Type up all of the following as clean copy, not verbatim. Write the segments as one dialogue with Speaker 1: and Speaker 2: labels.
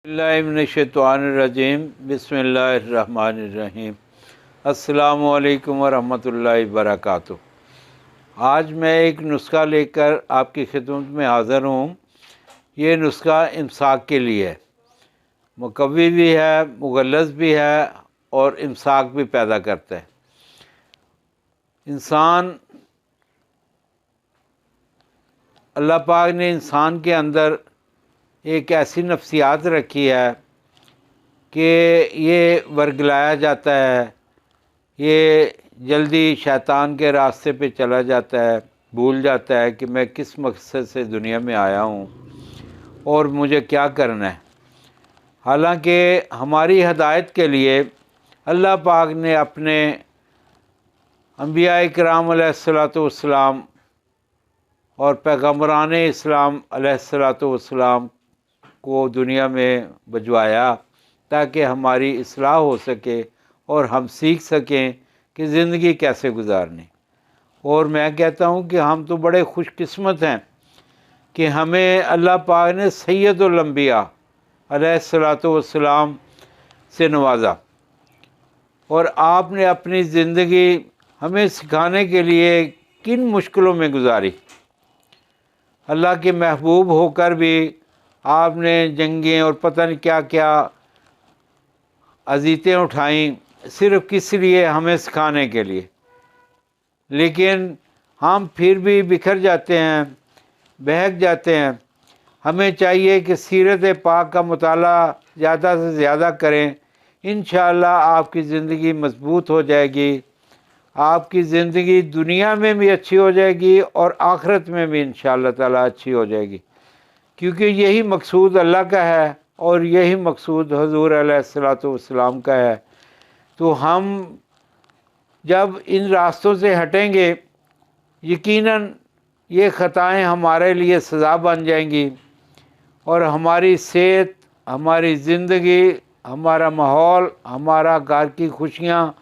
Speaker 1: बिस्मिल्लाहिर्रहमानिर्रहीम बिस्मिल्लाहिर्रहमानिर्रहीम अस्सलामुअलैकुम वरहमतुल्लाहि वबरकातुहू। आज मैं एक नुस्खा लेकर आपकी खिदमत में हाज़िर हूँ। ये नुस्खा इमसाक के लिए है, मुकव्वी भी है, मुगल्लज़ भी है और इमसाक भी पैदा करता है। अल्लाह पाक ने इंसान के अंदर एक ऐसी नफ्सियात रखी है कि ये वर्गलाया जाता है, ये जल्दी शैतान के रास्ते पे चला जाता है, भूल जाता है कि मैं किस मकसद से दुनिया में आया हूँ और मुझे क्या करना है। हालांकि हमारी हदायत के लिए अल्लाह पाक ने अपने अंबिया इकराम अलैहिस्सलातु वस्सलाम और पैगम्बरान इस्लाम अलैहिस्सलातु वस्सलाम को दुनिया में भिजवाया ताकि हमारी इस्लाह हो सके और हम सीख सकें कि ज़िंदगी कैसे गुजारनी। और मैं कहता हूँ कि हम तो बड़े खुशकिस्मत हैं कि हमें अल्लाह पाक ने सैयदुल अंबिया अलैहिस्सलातु वस्सलाम से नवाजा और आपने अपनी ज़िंदगी हमें सिखाने के लिए किन मुश्किलों में गुजारी। अल्लाह के महबूब होकर भी आपने जंगें और पता नहीं क्या क्या अज़ीतें उठाईं, सिर्फ़ किस लिए? हमें सिखाने के लिए। लेकिन हम फिर भी बिखर जाते हैं, बहक जाते हैं। हमें चाहिए कि सीरत पाक का मुताला ज़्यादा से ज़्यादा करें। इंशाअल्लाह आपकी ज़िंदगी मजबूत हो जाएगी, आपकी ज़िंदगी दुनिया में भी अच्छी हो जाएगी और आखिरत में भी इंशाअल्लाह ताला अच्छी हो जाएगी, क्योंकि यही मकसूद अल्लाह का है और यही मकसूद हुज़ूर अलैहिस्सलातु वस्सलाम का है। तो हम जब इन रास्तों से हटेंगे, यकीनन ये ख़ताएँ हमारे लिए सज़ा बन जाएंगी और हमारी सेहत, हमारी ज़िंदगी, हमारा माहौल, हमारा घर की खुशियाँ,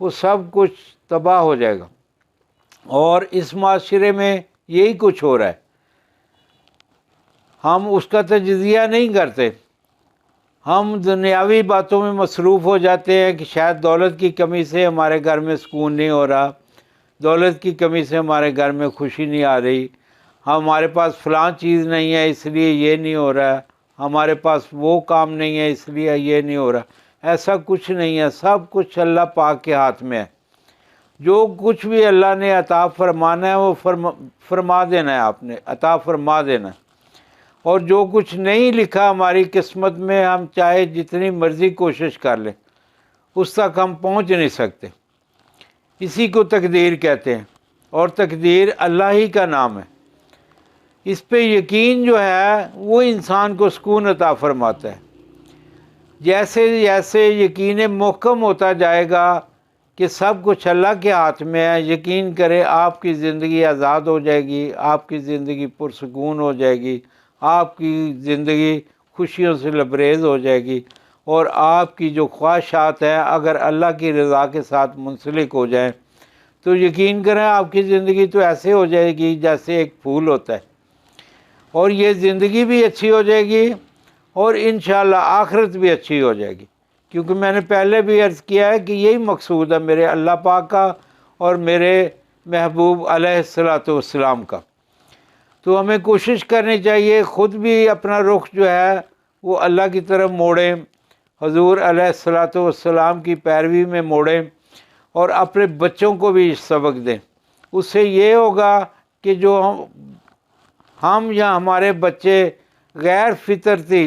Speaker 1: वो सब कुछ तबाह हो जाएगा। और इस माशरे में यही कुछ हो रहा है। हम उसका तजज़िया नहीं करते, हम दुनियावी बातों में मसरूफ़ हो जाते हैं कि शायद दौलत की कमी से हमारे घर में सुकून नहीं हो रहा, दौलत की कमी से हमारे घर में खुशी नहीं आ रही, हमारे पास फ़लाँ चीज़ नहीं है इसलिए ये नहीं हो रहा है, हमारे पास वो काम नहीं है इसलिए ये नहीं हो रहा। ऐसा कुछ नहीं है, सब कुछ अल्लाह पाक के हाथ में है। जो कुछ भी अल्लाह ने अता फरमाना है वो फरमा देना है, आपने अता फरमा देना है। और जो कुछ नहीं लिखा हमारी किस्मत में, हम चाहे जितनी मर्ज़ी कोशिश कर लें उस तक हम पहुंच नहीं सकते। इसी को तकदीर कहते हैं और तकदीर अल्लाह ही का नाम है। इस पे यकीन जो है वो इंसान को सुकून अता फरमाता है। जैसे जैसे यकीन मुहकम होता जाएगा कि सब कुछ अल्लाह के हाथ में है, यकीन करें आपकी ज़िंदगी आज़ाद हो जाएगी, आपकी ज़िंदगी पुरसुकून हो जाएगी, आपकी ज़िंदगी खुशियों से लबरेज़ हो जाएगी और आपकी जो ख्वाहिशात हैं अगर अल्लाह की रज़ा के साथ मुंसलिक हो जाएं तो यकीन करें आपकी ज़िंदगी तो ऐसे हो जाएगी जैसे एक फूल होता है। और ये ज़िंदगी भी अच्छी हो जाएगी और इंशाअल्लाह आखिरत भी अच्छी हो जाएगी, क्योंकि मैंने पहले भी अर्ज़ किया है कि यही मकसूद है मेरे अल्लाह पाक का और मेरे महबूब अलैहिस्सलातु वस्सलाम का। तो हमें कोशिश करनी चाहिए ख़ुद भी अपना रुख जो है वो अल्लाह की तरफ मोड़ें, हुज़ूर अलैहिस्सलातु वस्सलाम की पैरवी में मोड़ें और अपने बच्चों को भी सबक दें। उससे ये होगा कि जो हम या हमारे बच्चे गैर फितरती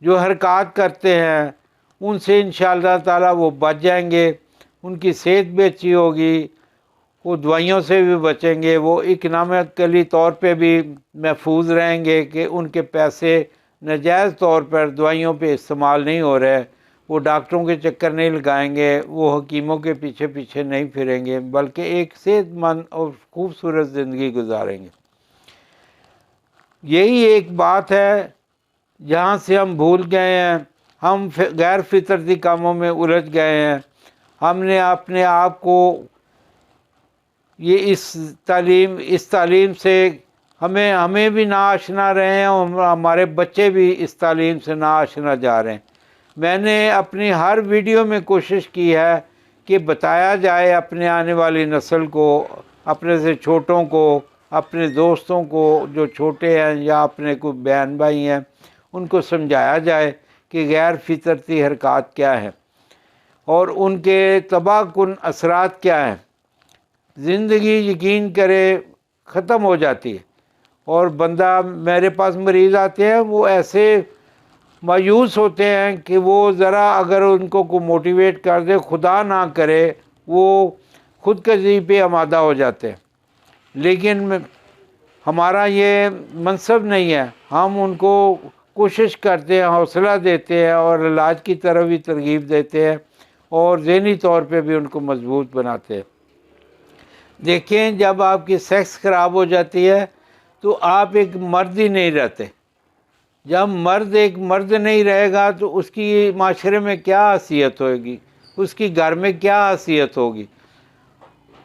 Speaker 1: जो हरकत करते हैं उनसे इंशाअल्लाह ताला वो बच जाएंगे, उनकी सेहत भी अच्छी होगी, वो दवाइयों से भी बचेंगे, वो इकनॉमिकली तौर पे भी महफूज रहेंगे कि उनके पैसे नाजायज़ तौर पर दवाइयों पे इस्तेमाल नहीं हो रहे, वो डॉक्टरों के चक्कर नहीं लगाएंगे, वो हकीमों के पीछे पीछे नहीं फिरेंगे, बल्कि एक सेहतमंद और ख़ूबसूरत ज़िंदगी गुजारेंगे। यही एक बात है जहाँ से हम भूल गए हैं, हम गैर फितरती कामों में उलझ गए हैं। हमने अपने आप को ये इस तालीम से हमें भी नाआशना रहे हैं और हमारे बच्चे भी इस तालीम से नाआशना जा रहे हैं। मैंने अपनी हर वीडियो में कोशिश की है कि बताया जाए अपने आने वाली नस्ल को, अपने से छोटों को, अपने दोस्तों को जो छोटे हैं या अपने कोई बहन भाई हैं, उनको समझाया जाए कि गैर फितरती हरकत क्या है और उनके तबाहकुन असरात क्या हैं। ज़िंदगी यकीन करे ख़त्म हो जाती है और बंदा, मेरे पास मरीज़ आते हैं वो ऐसे मायूस होते हैं कि वो ज़रा अगर उनको को मोटिवेट कर दे, खुदा ना करे वो ख़ुदकशी पे आमादा हो जाते हैं। लेकिन हमारा ये मनसब नहीं है, हम उनको कोशिश करते हैं, हौसला देते हैं और इलाज की तरफ भी तरगीब देते हैं और ज़हनी तौर पे भी उनको मजबूत बनाते हैं। देखें, जब आपकी सेक्स ख़राब हो जाती है तो आप एक मर्द ही नहीं रहते। जब मर्द एक मर्द नहीं रहेगा तो उसकी माशरे में क्या हैसियत होगी, उसकी घर में क्या हैसियत होगी,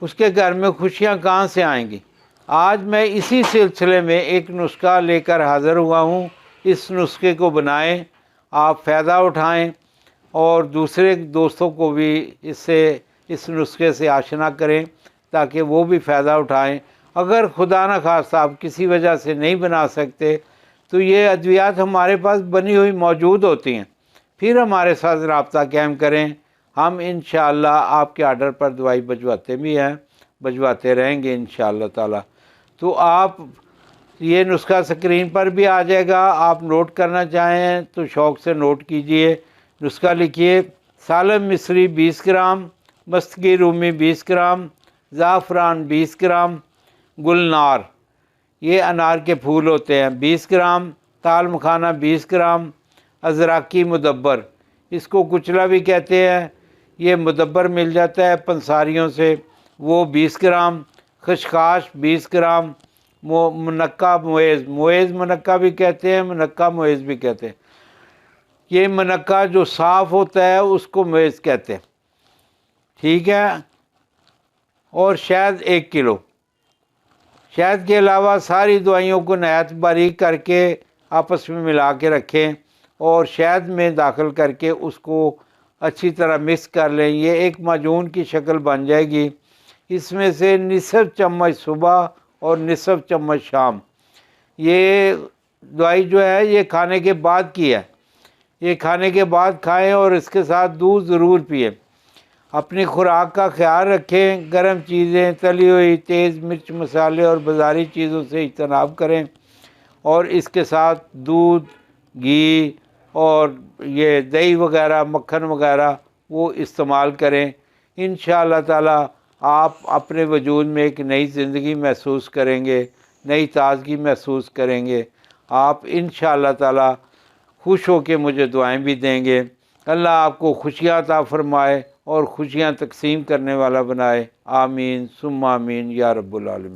Speaker 1: उसके घर में खुशियाँ कहाँ से आएंगी। आज मैं इसी सिलसिले में एक नुस्खा लेकर हाज़िर हुआ हूँ। इस नुस्खे को बनाएं, आप फ़ायदा उठाएं और दूसरे दोस्तों को भी इस नुस्खे से आशना करें ताकि वो भी फ़ायदा उठाएं। अगर खुदा न खास्ता आप किसी वजह से नहीं बना सकते तो ये अद्वियात हमारे पास बनी हुई मौजूद होती हैं, फिर हमारे साथ रब्ता कायम करें। हम इंशाअल्लाह आपके आर्डर पर दवाई भिजवाते भी हैं, भिजवाते रहेंगे इंशाअल्लाह ताला। तो आप ये नुस्खा स्क्रीन पर भी आ जाएगा, आप नोट करना चाहें तो शौक़ से नोट कीजिए। नुस्खा लिखिए: सालम मिस्री 20 ग्राम, मस्तगी रूमी 20 ग्राम, ज़ाफ़रान 20 ग्राम, गुलनार, ये अनार के फूल होते हैं, 20 ग्राम, ताल मखाना 20 ग्राम, अज़राकी मुदब्बर, इसको कुचला भी कहते हैं, ये मुदब्बर मिल जाता है पंसारियों से, वो 20 ग्राम, खशखाश 20 ग्राम, मुनक्का मुएज़ मुनक्का भी कहते हैं, मुनक्का मुएज़ भी कहते हैं। ये मुनक्का जो साफ़ होता है उसको मुएज़ कहते हैं, ठीक है। और शहद 1 किलो। शहद के अलावा सारी दवाइयों को नहायत बारीक करके आपस में मिला के रखें और शहद में दाखिल करके उसको अच्छी तरह मिक्स कर लें। ये एक माजून की शक्ल बन जाएगी। इसमें से निसफ चम्मच सुबह और निसफ चम्मच शाम, ये दवाई जो है ये खाने के बाद की है, ये खाने के बाद खाएं और इसके साथ दूध ज़रूर पिए। अपनी खुराक का ख्याल रखें, गर्म चीज़ें, तली हुई, तेज़ मिर्च मसाले और बाज़ारी चीज़ों से इज्तनाब करें और इसके साथ दूध, घी और ये दही वगैरह, मक्खन वगैरह वो इस्तेमाल करें। इंशाअल्लाह ताला आप अपने वजूद में एक नई ज़िंदगी महसूस करेंगे, नई ताज़गी महसूस करेंगे। आप इंशाअल्लाह ताला खुश हो के मुझे दुआएं भी देंगे। अल्लाह आपको खुशियाँ अता फ़रमाए और खुशियाँ तकसीम करने वाला बनाए। आमीन सुम्मा आमीन या रब्बुल आलमीन।